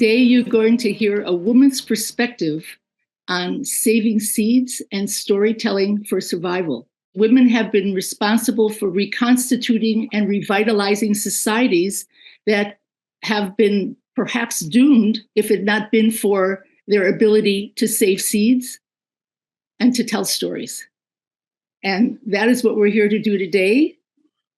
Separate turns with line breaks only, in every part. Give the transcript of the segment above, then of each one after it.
Today, you're going to hear a woman's perspective on saving seeds and storytelling for survival. Women have been responsible for reconstituting and revitalizing societies that have been perhaps doomed if it had not been for their ability to save seeds and to tell stories. And that is what we're here to do today,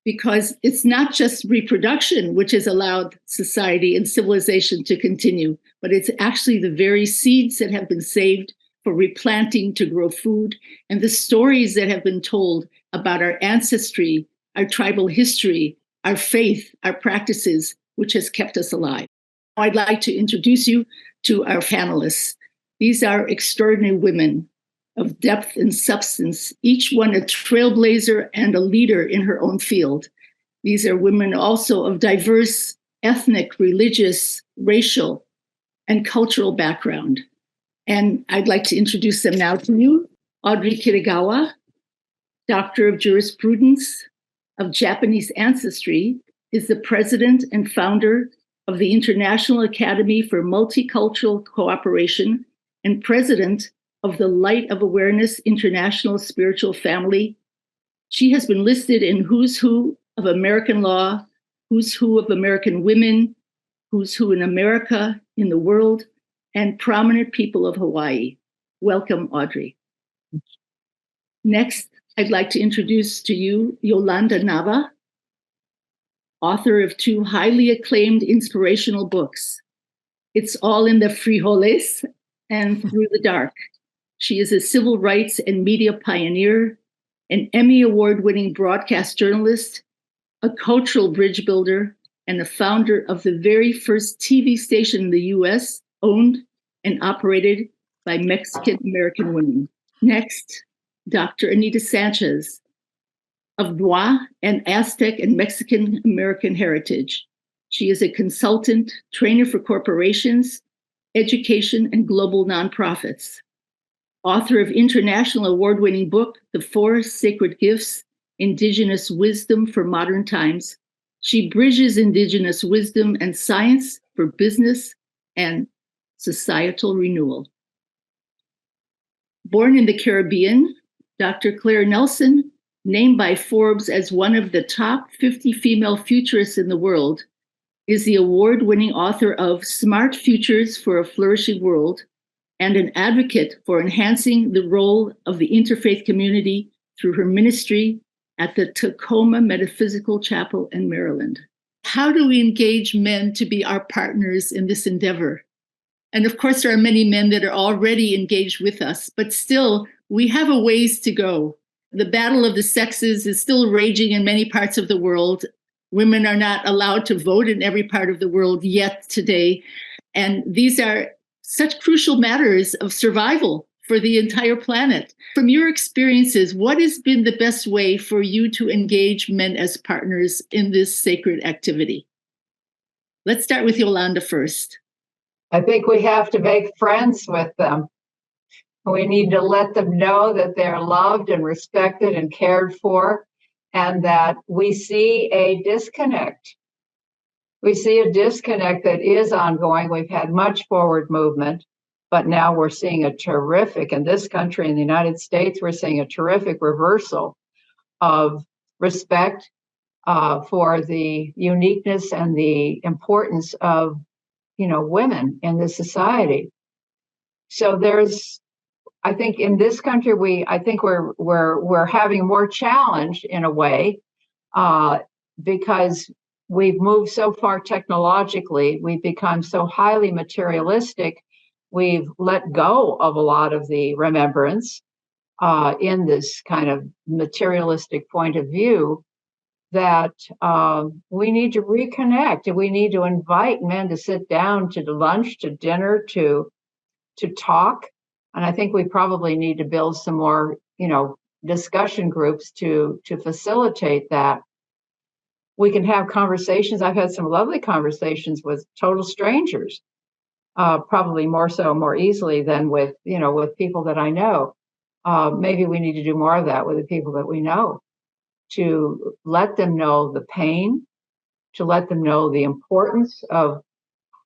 because it's not just reproduction which has allowed society and civilization to continue, but it's actually the very seeds that have been saved for replanting to grow food, and the stories that have been told about our ancestry, our tribal history, our faith, our practices, which has kept us alive. I'd like to introduce you to our panelists. These are extraordinary women of depth and substance, each one a trailblazer and a leader in her own field. These are women also of diverse ethnic, religious, racial, and cultural background. And I'd like to introduce them now to you. Audrey Kitagawa, Doctor of Jurisprudence of Japanese ancestry, is the president and founder of the International Academy for Multicultural Cooperation and president of the Light of Awareness International Spiritual Family. She has been listed in Who's Who of American Law, Who's Who of American Women, Who's Who in America, in the World, and Prominent People of Hawaii. Welcome, Audrey. Next, I'd like to introduce to you Yolanda Nava, author of 2 highly acclaimed inspirational books, It's All in the Frijoles and Through the Dark. She is a civil rights and media pioneer, an Emmy Award-winning broadcast journalist, a cultural bridge builder, and the founder of the very first TV station in the US owned and operated by Mexican-American women. Next, Dr. Anita Sanchez of Noir and Aztec and Mexican-American heritage. She is a consultant, trainer for corporations, education, and global nonprofits. Author of international award-winning book, The 4 Sacred Gifts, Indigenous Wisdom for Modern Times. She bridges Indigenous wisdom and science for business and societal renewal. Born in the Caribbean, Dr. Claire Nelson, named by Forbes as one of the top 50 female futurists in the world, is the award-winning author of Smart Futures for a Flourishing World, and an advocate for enhancing the role of the interfaith community through her ministry at the Tacoma Metaphysical Chapel in Maryland. How do we engage men to be our partners in this endeavor? And of course, there are many men that are already engaged with us, but still, we have a ways to go. The battle of the sexes is still raging in many parts of the world. Women are not allowed to vote in every part of the world yet today. And these are such crucial matters of survival for the entire planet. From your experiences, what has been the best way for you to engage men as partners in this sacred activity? Let's start with Yolanda first.
I think we have to make friends with them. We need to let them know that they're loved and respected and cared for, and that we see a disconnect. We see a disconnect that is ongoing. We've had much forward movement, but now we're seeing a terrific, in this country, in the United States, we're seeing a terrific reversal of respect for the uniqueness and the importance of, women in this society. So I think in this country, we're having more challenge in a way because we've moved so far technologically. We've become so highly materialistic. We've let go of a lot of the remembrance in this kind of materialistic point of view that we need to reconnect, and we need to invite men to sit down to lunch, to dinner, to talk. And I think we probably need to build some more, discussion groups to facilitate that. We can have conversations. I've had some lovely conversations with total strangers, probably more easily than with people that I know. Maybe we need to do more of that with the people that we know, to let them know the pain, to let them know the importance of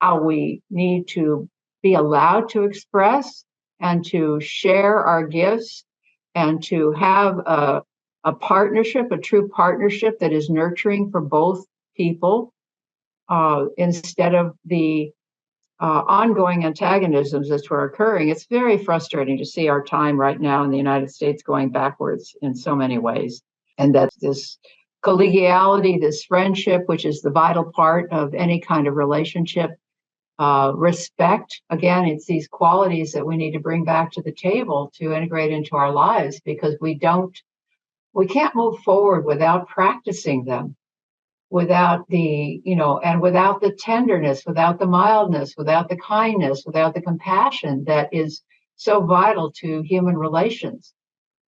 how we need to be allowed to express and to share our gifts and to have a partnership, a true partnership that is nurturing for both people, instead of the ongoing antagonisms that were occurring. It's very frustrating to see our time right now in the United States going backwards in so many ways. And that this collegiality, this friendship, which is the vital part of any kind of relationship, respect, again, it's these qualities that we need to bring back to the table to integrate into our lives, because we can't move forward without practicing them, without the, and without the tenderness, without the mildness, without the kindness, without the compassion that is so vital to human relations.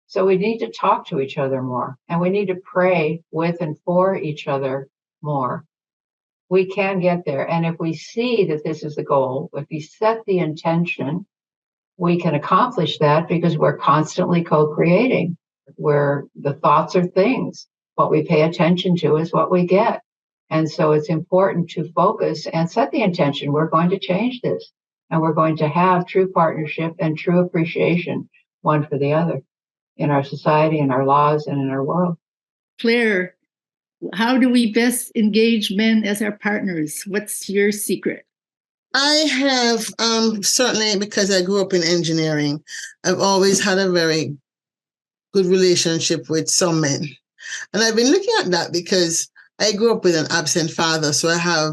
So we need to talk to each other more, and we need to pray with and for each other more. We can get there. And if we see that this is the goal, if we set the intention, we can accomplish that, because we're constantly co-creating, where the thoughts are things. What we pay attention to is what we get. And so it's important to focus and set the intention. We're going to change this, and we're going to have true partnership and true appreciation, one for the other, in our society, in our laws, and in our world.
Claire, how do we best engage men as our partners? What's your secret?
I have, certainly, because I grew up in engineering, I've always had a very good relationship with some men. And I've been looking at that because I grew up with an absent father. So I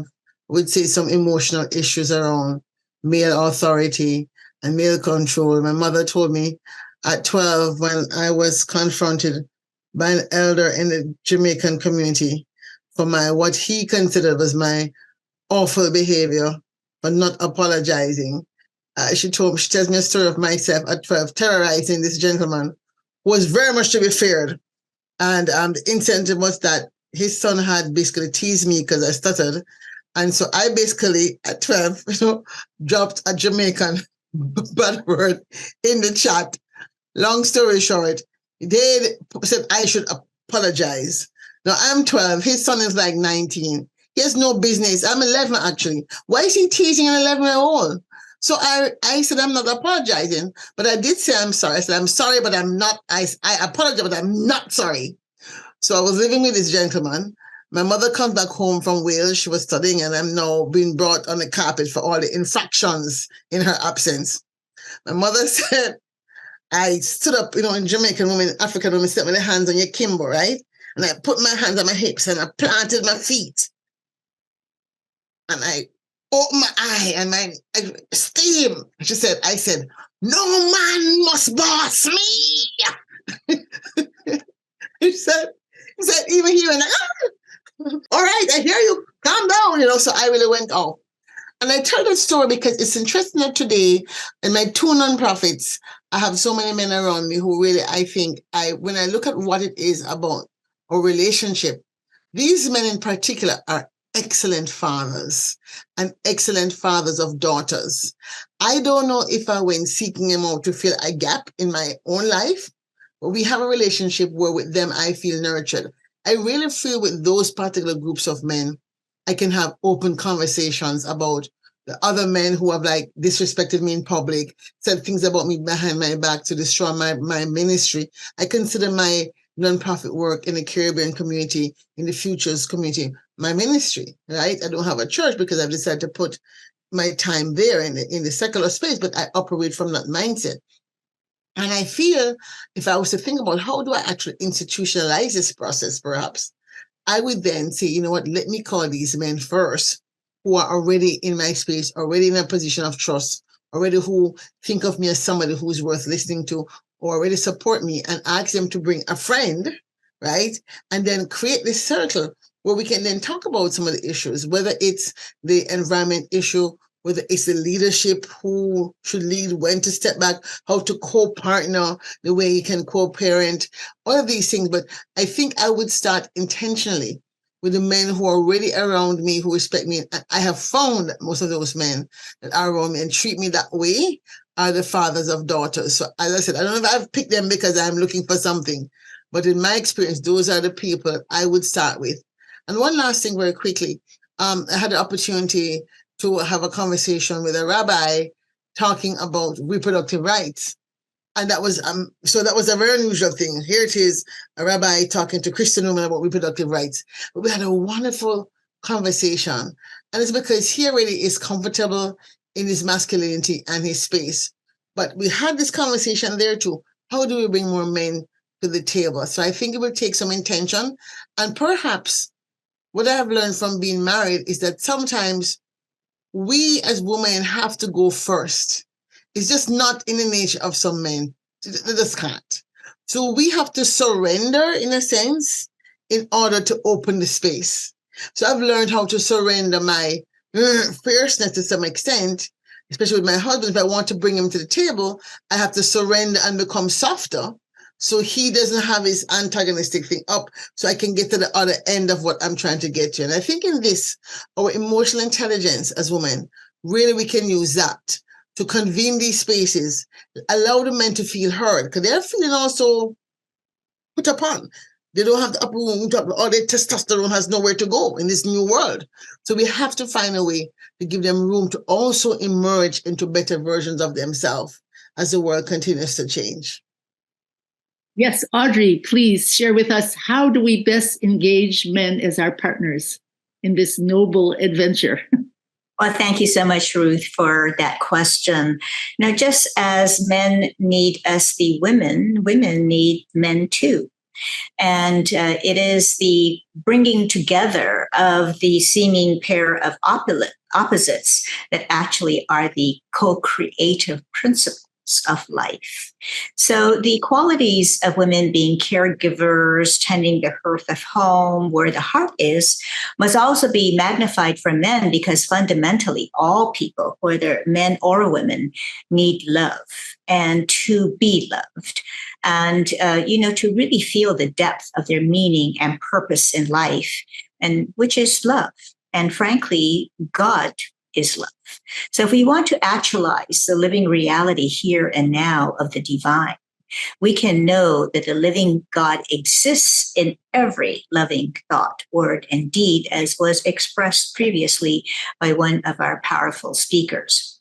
would say, some emotional issues around male authority and male control. My mother told me at 12, when I was confronted by an elder in the Jamaican community for what he considered was my awful behavior, but not apologizing. She tells me a story of myself at 12 terrorizing this gentleman who was very much to be feared. And the incentive was that his son had basically teased me because I stuttered. And so I basically, at 12, dropped a Jamaican bad word in the chat. Long story short, they said I should apologize. Now I'm 12, his son is like 19. He has no business. I'm 11 actually. Why is he teasing an 11-year-old? So I said, I'm not apologizing, but I did say I'm sorry. I said, I'm sorry, but I'm not, I apologize, but I'm not sorry. So I was living with this gentleman. My mother comes back home from Wales. She was studying, and I'm now being brought on the carpet for all the infractions in her absence. My mother said, I stood up, in Jamaican women, African women, sit with their hands on your kimbo, right? And I put my hands on my hips and I planted my feet. And I opened my eye and my steam. I said, no man must boss me. he said, even he went like, all right, I hear you, calm down, so I really went off. And I tell that story because it's interesting that today in my 2 nonprofits, I have so many men around me who really, I think, when I look at what it is about a relationship, these men in particular are excellent fathers and excellent fathers of daughters. I don't know if I went seeking them out to fill a gap in my own life, but we have a relationship where with them I feel nurtured. I really feel with those particular groups of men, I can have open conversations about the other men who have disrespected me in public, said things about me behind my back to destroy my ministry. I consider my nonprofit work in the Caribbean community, in the Futures community, my ministry, right? I don't have a church because I've decided to put my time there in the secular space, but I operate from that mindset. And I feel if I was to think about how do I actually institutionalize this process, perhaps, I would then say, you know what, let me call these men first who are already in my space, already in a position of trust, already who think of me as somebody who's worth listening to, or already support me, and ask them to bring a friend, right? And then create this circle where we can then talk about some of the issues, whether it's the environment issue, whether it's the leadership, who should lead, when to step back, how to co-partner, the way you can co-parent, all of these things. But I think I would start intentionally with the men who are already around me, who respect me. And I have found that most of those men that are around me and treat me that way are the fathers of daughters. So as I said, I don't know if I've picked them because I'm looking for something, but in my experience, those are the people I would start with. And one last thing very quickly, I had the opportunity to have a conversation with a rabbi talking about reproductive rights. And that was so that was a very unusual thing. Here it is, a rabbi talking to Christian women about reproductive rights. But we had a wonderful conversation. And it's because he already is comfortable in his masculinity and his space. But we had this conversation there too. How do we bring more men to the table? So I think it will take some intention. And perhaps what I have learned from being married is that sometimes we as women have to go first. It's just not in the nature of some men. They just can't. So we have to surrender, in a sense, in order to open the space. So I've learned how to surrender my fierceness to some extent, especially with my husband. If I want to bring him to the table, I have to surrender and become softer so he doesn't have his antagonistic thing up, so I can get to the other end of what I'm trying to get to. And I think in this, our emotional intelligence as women, really we can use that to convene these spaces, allow the men to feel heard, because they're feeling also put upon. They don't have the upper room, or their testosterone has nowhere to go in this new world. So we have to find a way to give them room to also emerge into better versions of themselves as the world continues to change.
Yes, Audrey, please share with us, how do we best engage men as our partners in this noble adventure?
Well, thank you so much, Ruth, for that question. Now, just as men need us, the women need men too. And it is the bringing together of the seeming pair of opposites that actually are the co-creative principles of life. So the qualities of women being caregivers, tending the hearth of home, where the heart is, must also be magnified for men, because fundamentally all people, whether men or women, need love and to be loved. And, to really feel the depth of their meaning and purpose in life, and which is love. And frankly, God is love. So if we want to actualize the living reality here and now of the divine, we can know that the living God exists in every loving thought, word, and deed, as was expressed previously by one of our powerful speakers.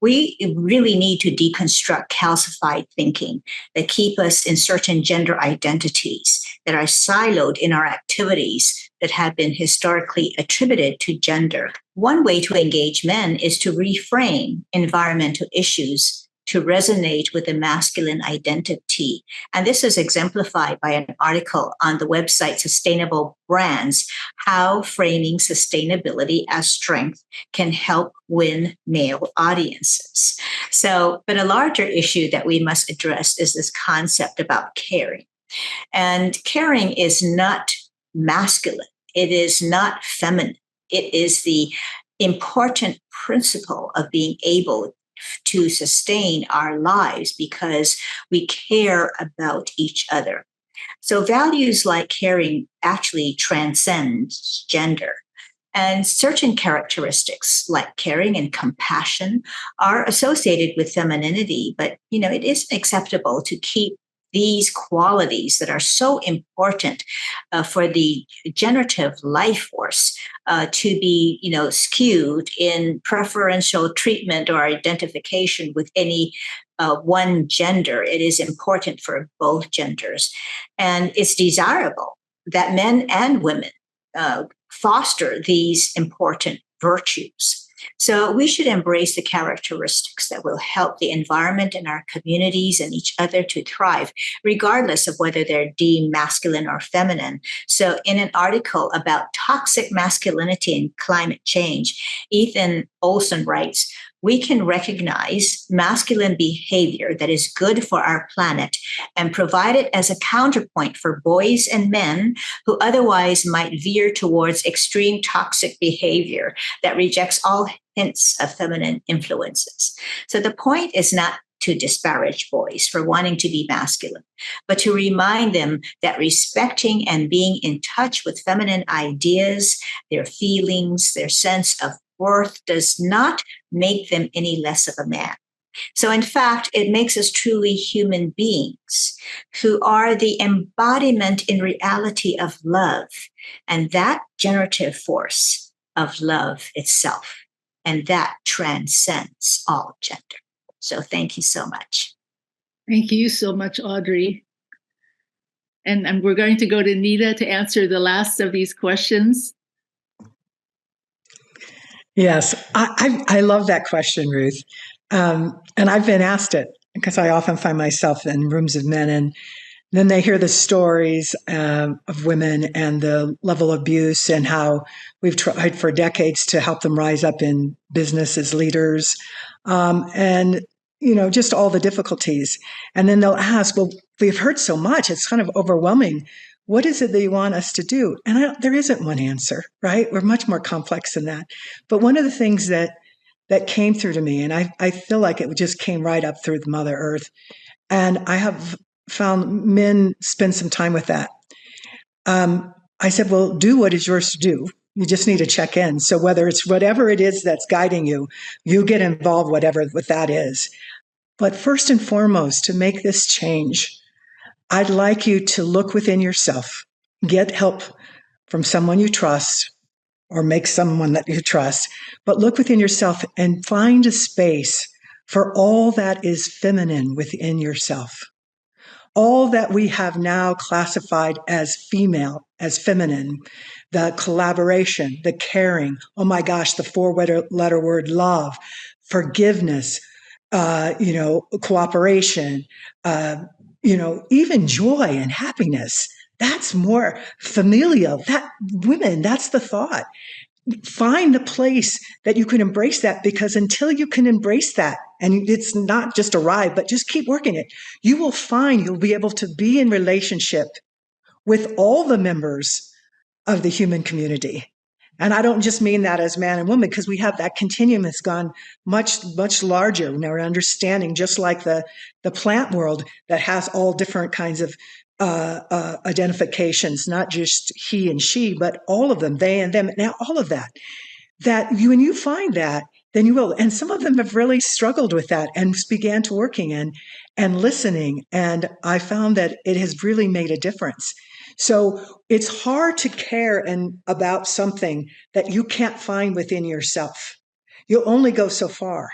We really need to deconstruct calcified thinking that keep us in certain gender identities that are siloed in our activities that have been historically attributed to gender. One way to engage men is to reframe environmental issues to resonate with the masculine identity. And this is exemplified by an article on the website Sustainable Brands, How Framing Sustainability as Strength Can Help Win Male Audiences. But a larger issue that we must address is this concept about caring. And caring is not masculine. It is not feminine. It is the important principle of being able to sustain our lives because we care about each other. So values like caring actually transcend gender. And certain characteristics like caring and compassion are associated with femininity, but it isn't acceptable to keep these qualities that are so important for the generative life force to be, skewed in preferential treatment or identification with any one gender. It is important for both genders. And it's desirable that men and women foster these important virtues. So we should embrace the characteristics that will help the environment and our communities and each other to thrive, regardless of whether they're deemed masculine or feminine. So in an article about toxic masculinity and climate change, Ethan Olson writes, we can recognize masculine behavior that is good for our planet and provide it as a counterpoint for boys and men who otherwise might veer towards extreme toxic behavior that rejects all hints of feminine influences. So the point is not to disparage boys for wanting to be masculine, but to remind them that respecting and being in touch with feminine ideas, their feelings, their sense of worth does not make them any less of a man. So in fact, it makes us truly human beings who are the embodiment in reality of love and that generative force of love itself. And that transcends all gender. So thank you so much.
Thank you so much, Audrey. And we're going to go to Nita to answer the last of these questions.
Yes, I love that question, Ruth. And I've been asked it because I often find myself in rooms of men, and then they hear the stories of women and the level of abuse and how we've tried for decades to help them rise up in business as leaders, and just all the difficulties. And then they'll ask, well, we've heard so much, it's kind of overwhelming. What is it that you want us to do? And there isn't one answer, right? We're much more complex than that. But one of the things that came through to me, and I feel like it just came right up through the Mother Earth, and I have found men spend some time with that. I said, well, do what is yours to do. You just need to check in. So whether it's whatever it is that's guiding you, you get involved, whatever what that is. But first and foremost, to make this change, I'd like you to look within yourself, get help from someone you trust, or make someone that you trust, but look within yourself and find a space for all that is feminine within yourself. All that we have now classified as female, as feminine, the collaboration, the caring, oh my gosh, the four-letter word love, forgiveness, cooperation, even joy and happiness. That's more familial. That's the thought. Find the place that you can embrace that, because until you can embrace that, and it's not just arrive, but just keep working it, you will find you'll be able to be in relationship with all the members of the human community. And I don't just mean that as man and woman, because we have that continuum has gone much, much larger. In our understanding, just like the plant world that has all different kinds of identifications, not just he and she, but all of them, they and them, now all of that when you find that, then you will. And some of them have really struggled with that and began to working and listening. And I found that it has really made a difference. So it's hard to care about something that you can't find within yourself. You'll only go so far.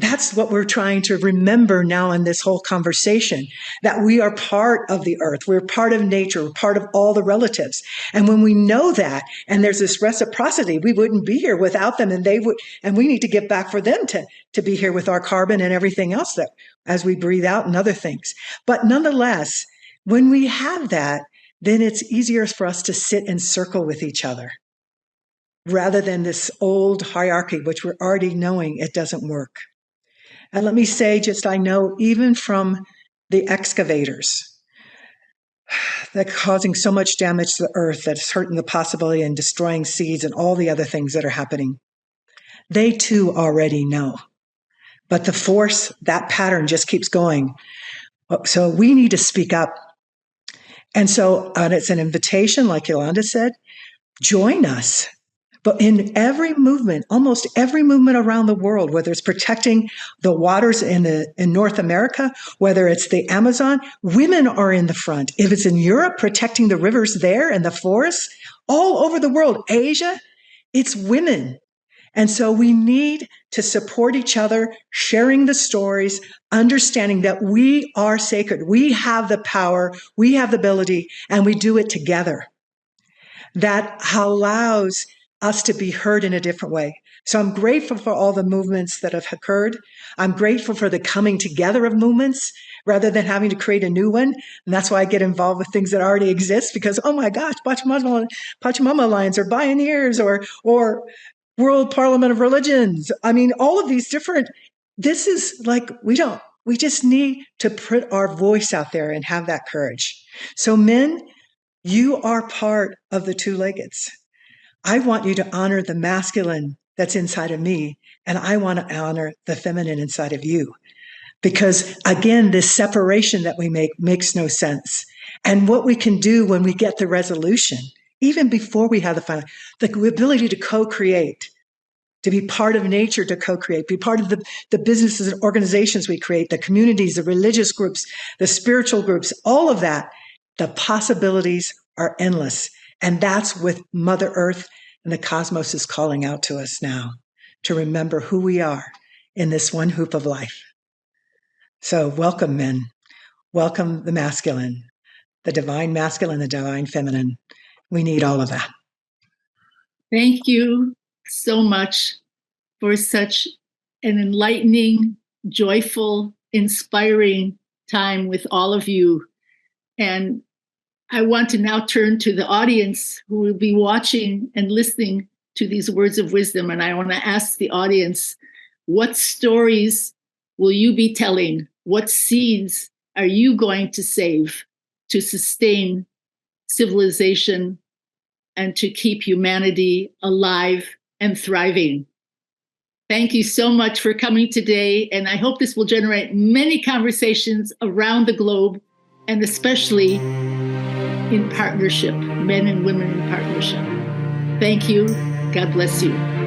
That's what we're trying to remember now in this whole conversation, that we are part of the earth. We're part of nature. We're part of all the relatives. And when we know that, and there's this reciprocity, we wouldn't be here without them, and they would, and we need to give back for them to be here with our carbon and everything else that as we breathe out and other things. But nonetheless, when we have that, then it's easier for us to sit and circle with each other rather than this old hierarchy, which we're already knowing it doesn't work. And let me say, I know even from the excavators that are causing so much damage to the earth that's hurting the possibility and destroying seeds and all the other things that are happening, they too already know. But the force, that pattern just keeps going. So we need to speak up. And so it's an invitation, like Yolanda said, join us. But in every movement, almost every movement around the world, whether it's protecting the waters in North America, whether it's the Amazon, women are in the front. If it's in Europe, protecting the rivers there and the forests, all over the world, Asia, it's women. And so we need to support each other, sharing the stories, understanding that we are sacred. We have the power, we have the ability, and we do it together. That allows us to be heard in a different way. So I'm grateful for all the movements that have occurred. I'm grateful for the coming together of movements rather than having to create a new one. And that's why I get involved with things that already exist, because, oh my gosh, Pachamama Alliance or Pioneers or World Parliament of Religions. I mean, all of these different, this is like, we just need to put our voice out there and have that courage. So men, you are part of the two-leggeds. I want you to honor the masculine that's inside of me, and I want to honor the feminine inside of you. Because again, this separation that we make makes no sense. And what we can do when we get the resolution, even before we have the ability to co-create, to be part of nature, to co-create, be part of the businesses and organizations we create, the communities, the religious groups, the spiritual groups, all of that, the possibilities are endless. And that's what Mother Earth and the cosmos is calling out to us now. to remember who we are in this one hoop of life. So welcome, men. Welcome the masculine, the divine masculine, the divine feminine. We need all of that.
Thank you so much for such an enlightening, joyful, inspiring time with all of you. And I want to now turn to the audience who will be watching and listening to these words of wisdom. And I want to ask the audience, what stories will you be telling? What seeds are you going to save to sustain civilization and to keep humanity alive and thriving? Thank you so much for coming today. And I hope this will generate many conversations around the globe, and especially in partnership, men and women in partnership. Thank you. God bless you.